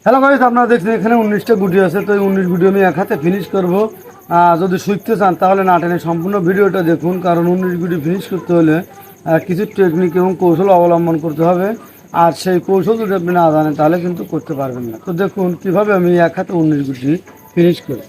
Hello guys, আপনারা দেখছেন এখানে 19টা গুটি আছে। তো এই 19 গুটি আমি এক হাতে ফিনিশ করব। যদি শিখতে চান তাহলে না টেনে সম্পূর্ণ ভিডিওটা দেখুন, কারণ 19 গুটি ফিনিশ করতে হলে কিছু টেকনিক এবং কৌশল অবলম্বন করতে হবে। আর সেই কৌশল যদি আপনি না জানেন তাহলে কিন্তু করতে পারবেন না। তো দেখুন কিভাবে আমি এক হাতে 19 গুটি ফিনিশ করি।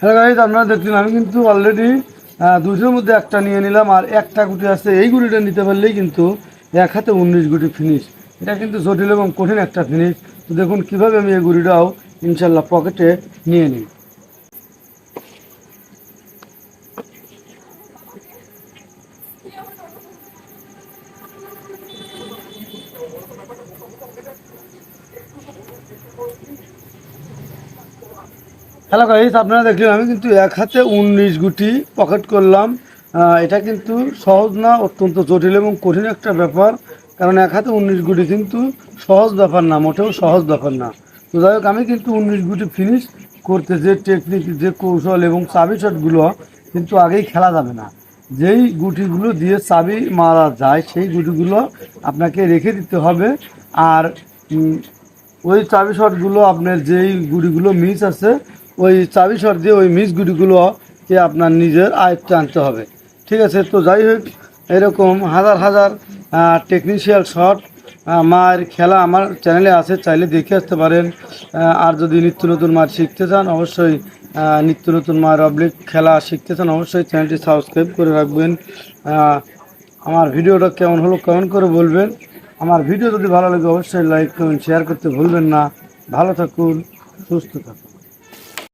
হ্যালো গাইজ, আপনারা দেখলেন আমি কিন্তু অলরেডি দুটোর মধ্যে একটা নিয়ে নিলাম, আর একটা গুটি আছে। এই গুটিটা নিতে পারলেই কিন্তু এক হাতে 19 গুটি ফিনিশ। এটা কিন্তু জটিল এবং কঠিন একটা ফিনিশ। তো দেখুন কীভাবে আমি এই গুটিটাও ইনশাল্লাহ পকেটে নিয়ে নিই। হ্যালো গাইস, আপনারা দেখলেন আমি কিন্তু এক হাতে 19 গুটি পকেট করলাম। এটা কিন্তু সহজ না, অত্যন্ত জটিল এবং কঠিন একটা ব্যাপার। কারণ এক হাতে 19 গুটি কিন্তু সহজ ব্যাপার না, মোটেও সহজ ব্যাপার না। তো যাই হোক, আমি কিন্তু 19 গুটি ফিনিশ করতে যে টেকনিক, যে কৌশল এবং চাবি শটগুলো কিন্তু আগেই খেলা যাবে না। যেই গুটিগুলো দিয়ে চাবি মারা যায় সেই গুটিগুলো আপনাকে রেখে দিতে হবে। আর ওই চাবি শটগুলো আপনার যেই গুটিগুলো মিস আছে, ওই চাবি শট দিয়ে ওই মিস গুটিগুলোকে আপনার নিজের আয়ত্তে আনতে হবে। ঠিক আছে? তো যাই হোক, এরকম হাজার হাজার টেকনিশিয়াল শট মায়ের খেলা আমার চ্যানেলে আছে, চাইলে দেখে আসতে পারেন। আর যদি নিত্য নতুন মার শিখতে চান, অবশ্যই নিত্য নতুন মায়ের অবলিক খেলা শিখতে চান, অবশ্যই চ্যানেলটি সাবস্ক্রাইব করে রাখবেন। আমার ভিডিওটা কেমন হলো কমেন্ট করে বলবেন। আমার ভিডিও যদি ভালো লাগে অবশ্যই লাইক কমেন্ট শেয়ার করতে ভুলবেন না। ভালো থাকুন, সুস্থ থাকুন।